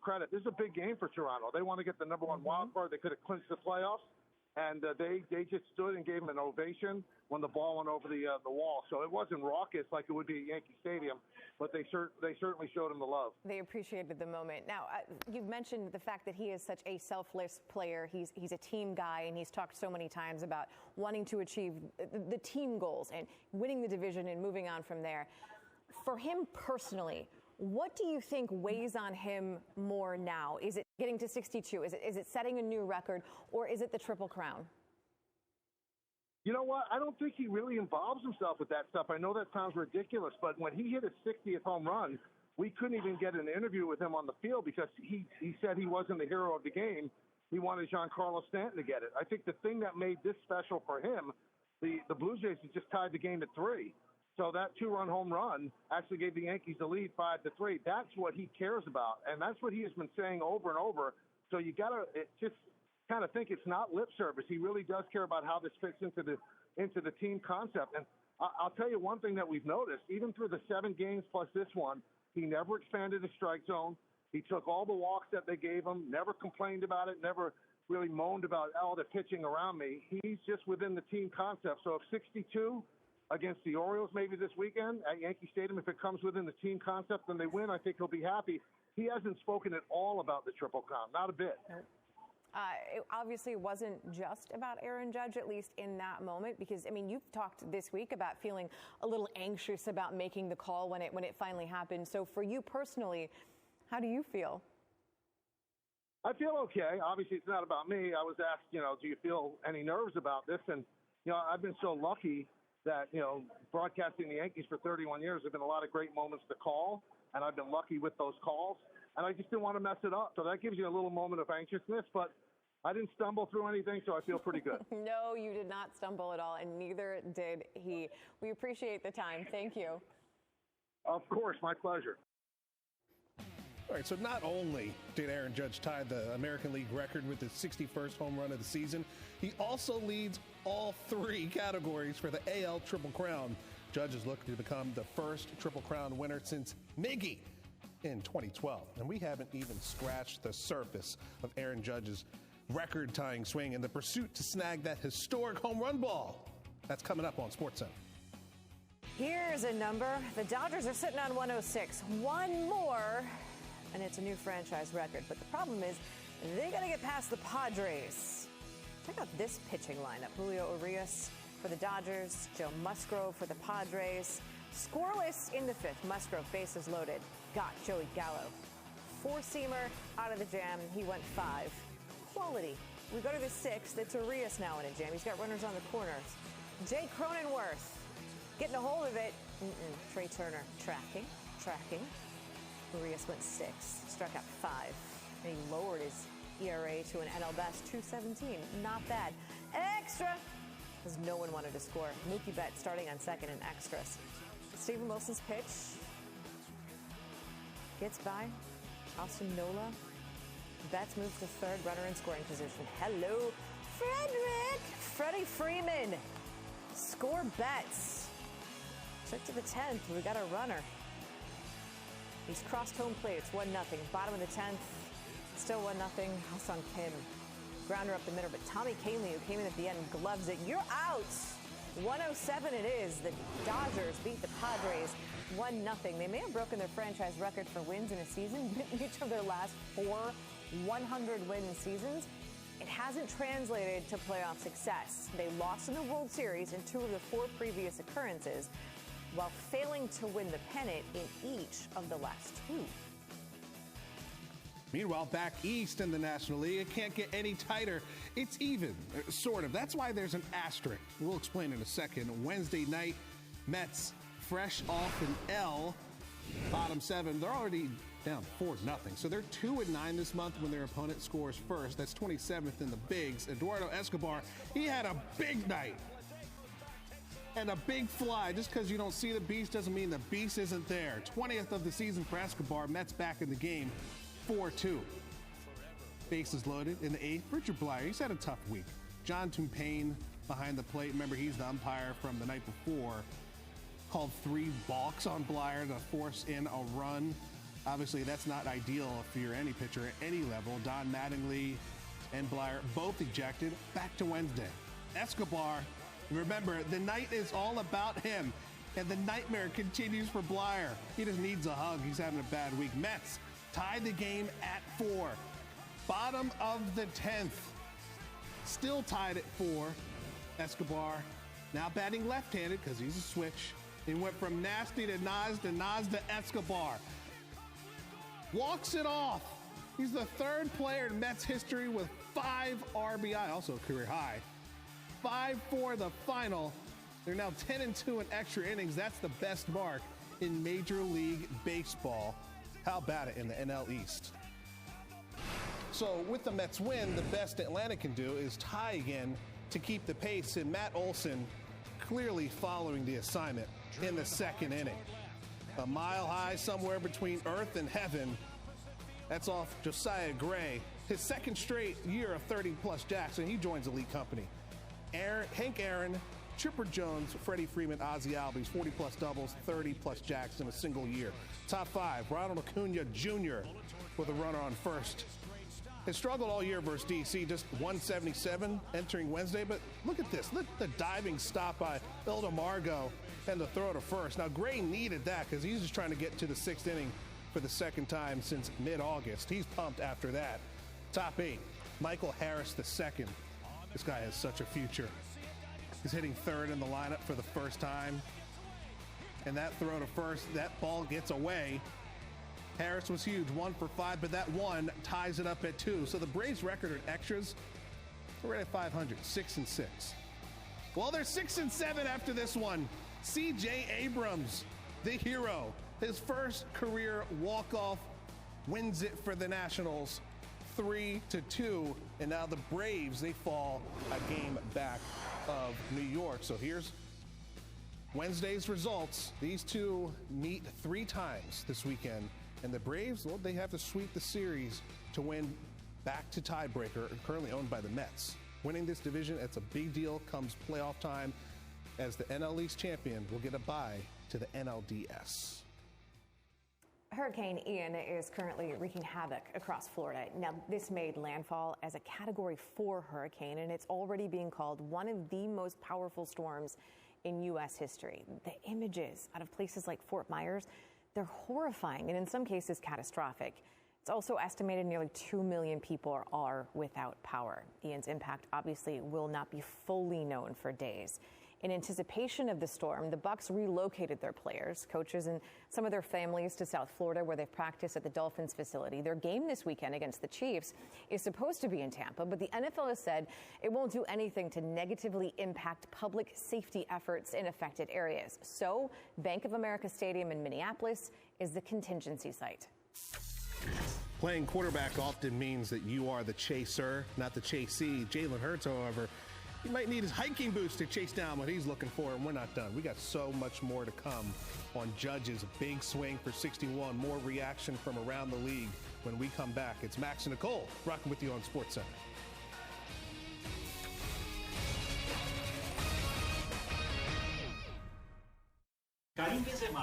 credit. This is a big game for Toronto. They want to get the number one wild card. They could have clinched the playoffs. And they just stood and gave him an ovation when the ball went over the wall. So it wasn't raucous like it would be at Yankee Stadium, but they certainly showed him the love. They appreciated the moment. Now, you've mentioned the fact that he is such a selfless player. He's a team guy, and he's talked so many times about wanting to achieve the team goals and winning the division and moving on from there. For him personally, what do you think weighs on him more now? Is it getting to 62? Is it setting a new record, or is it the Triple Crown? You know what? I don't think he really involves himself with that stuff. I know that sounds ridiculous, but when he hit his 60th home run, we couldn't even get an interview with him on the field because he said he wasn't the hero of the game. He wanted Giancarlo Stanton to get it. I think the thing that made this special for him, the Blue Jays had just tied the game at 3. So that 2-run home run actually gave the Yankees the lead 5-3. That's what he cares about, and that's what he has been saying over and over. So you got to just kind of think it's not lip service. He really does care about how this fits into the team concept. And I'll tell you one thing that we've noticed, even through the 7 games plus this one, he never expanded the strike zone. He took all the walks that they gave him, never complained about it, never really moaned about, oh, they're pitching around me. He's just within the team concept. So if 62 against the Orioles maybe this weekend at Yankee Stadium, if it comes within the team concept and they win, I think he'll be happy. He hasn't spoken at all about the Triple Crown, not a bit. It obviously wasn't just about Aaron Judge, at least in that moment, because, I mean, you've talked this week about feeling a little anxious about making the call when it finally happened. So for you personally, how do you feel? I feel okay. Obviously, it's not about me. I was asked, do you feel any nerves about this? And, I've been so lucky that, broadcasting the Yankees for 31 years, there have been a lot of great moments to call, and I've been lucky with those calls, and I just didn't want to mess it up. So that gives you a little moment of anxiousness, but I didn't stumble through anything, so I feel pretty good. No, you did not stumble at all, and neither did he. We appreciate the time. Thank you. Of course, my pleasure. All right, so not only did Aaron Judge tie the American League record with his 61st home run of the season, he also leads all 3 categories for the AL Triple Crown. Judge is looking to become the first Triple Crown winner since Miggy in 2012. And we haven't even scratched the surface of Aaron Judge's record-tying swing in the pursuit to snag that historic home run ball. That's coming up on SportsCenter. Here's a number. The Dodgers are sitting on 106. One more, and it's a new franchise record. But the problem is they got to get past the Padres. Check out this pitching lineup. Julio Urias for the Dodgers, Joe Musgrove for the Padres. Scoreless in the 5th. Musgrove, bases loaded. Got Joey Gallo. 4-seamer out of the jam. He went 5. Quality. We go to the 6th. It's Urias now in a jam. He's got runners on the corners. Jake Cronenworth getting a hold of it. Trey Turner tracking. Urias went 6, struck out 5, and he lowered his ERA to an NL best 2.17. Not bad. Extra, because no one wanted to score. Mookie Betts starting on 2nd in extras. Steven Wilson's pitch gets by. Austin Nola. Betts moves to 3rd, runner in scoring position. Hello, Frederick. Freddie Freeman. Score Betts. Took to the 10th. We got a runner. He's crossed home plate. It's 1-0. Bottom of the 10th. Still 1-0. Ha-Sung Kim. Grounder up the middle. But Tommy Kahnle, who came in at the end, gloves it. You're out. 107 it is. The Dodgers beat the Padres 1-0. They may have broken their franchise record for wins in a season. Each of their last 4 100-win seasons. It hasn't translated to playoff success. They lost in the World Series in 2 of the 4 previous occurrences, while failing to win the pennant in each of the last 2. Meanwhile, back east in the National League, it can't get any tighter. It's even, sort of. That's why there's an asterisk. We'll explain in a second. Wednesday night, Mets fresh off an L, bottom 7. They're already down 4-0. So they're 2-9 this month when their opponent scores first. That's 27th in the bigs. Eduardo Escobar, he had a big night. And a big fly. Just because you don't see the beast doesn't mean the beast isn't there. 20th of the season for Escobar. Mets back in the game. 4-2. Bases loaded in the 8th. Richard Blyer, he's had a tough week. John Tumpain behind the plate. Remember, he's the umpire from the night before. Called 3 balks on Blyer to force in a run. Obviously, that's not ideal if you're any pitcher at any level. Don Mattingly and Blyer both ejected. Back to Wednesday. Escobar, remember, the night is all about him, and the nightmare continues for Blyer. He just needs a hug. He's having a bad week. Mets tied the game at 4. Bottom of the 10th. Still tied at 4. Escobar now batting left-handed because he's a switch. He went from nasty to Nas to Escobar. Walks it off. He's the third player in Mets history with 5 RBI, also a career high. 5 for the final. They're now 10-2 in extra innings. That's the best mark in Major League Baseball. How about it in the NL East? So with the Mets win, the best Atlanta can do is tie again to keep the pace, and Matt Olson clearly following the assignment in the second inning. A mile high somewhere between earth and heaven. That's off Josiah Gray. His second straight year of 30-plus jacks, and he joins elite company. Hank Aaron, Chipper Jones, Freddie Freeman, Ozzie Albies, 40-plus doubles, 30-plus jacks in a single year. Top 5, Ronald Acuna Jr. with a runner on first. Has struggled all year versus DC, just 177 entering Wednesday. But look at this. Look at the diving stop by Ildemargo and the throw to first. Now, Gray needed that because he's just trying to get to the 6th inning for the second time since mid-August. He's pumped after that. Top 8, Michael Harris II. This guy has such a future. He's hitting 3rd in the lineup for the first time. And that throw to first, that ball gets away. Harris was huge, 1 for 5, but that one ties it up at 2. So the Braves record at extras, we're at 500, 6-6. Well, they're 6-7 after this one. C.J. Abrams, the hero, his first career walk-off, wins it for the Nationals, 3-2. And now the Braves, they fall a game back of New York. So here's Wednesday's results. These two meet 3 times this weekend. And the Braves, well, they have to sweep the series to win back to tiebreaker, currently owned by the Mets. Winning this division, it's a big deal comes playoff time, as the NL East champion will get a bye to the NLDS. Hurricane Ian is currently wreaking havoc across Florida. Now, this made landfall as a Category 4 hurricane, and it's already being called one of the most powerful storms in U.S. history. The images out of places like Fort Myers, they're horrifying and in some cases catastrophic. It's also estimated nearly 2 million people are without power. Ian's impact obviously will not be fully known for days. In anticipation of the storm, the Bucs relocated their players, coaches, and some of their families to South Florida, where they've practiced at the Dolphins facility. Their game this weekend against the Chiefs is supposed to be in Tampa, but the NFL has said it won't do anything to negatively impact public safety efforts in affected areas. So Bank of America Stadium in Minneapolis is the contingency site. Playing quarterback often means that you are the chaser, not the chasee. Jalen Hurts, however, he might need his hiking boots to chase down what he's looking for, and we're not done. We got so much more to come on Judge's big swing for 61. More reaction from around the league when we come back. It's Max and Nicole rocking with you on SportsCenter. Karim Benzema,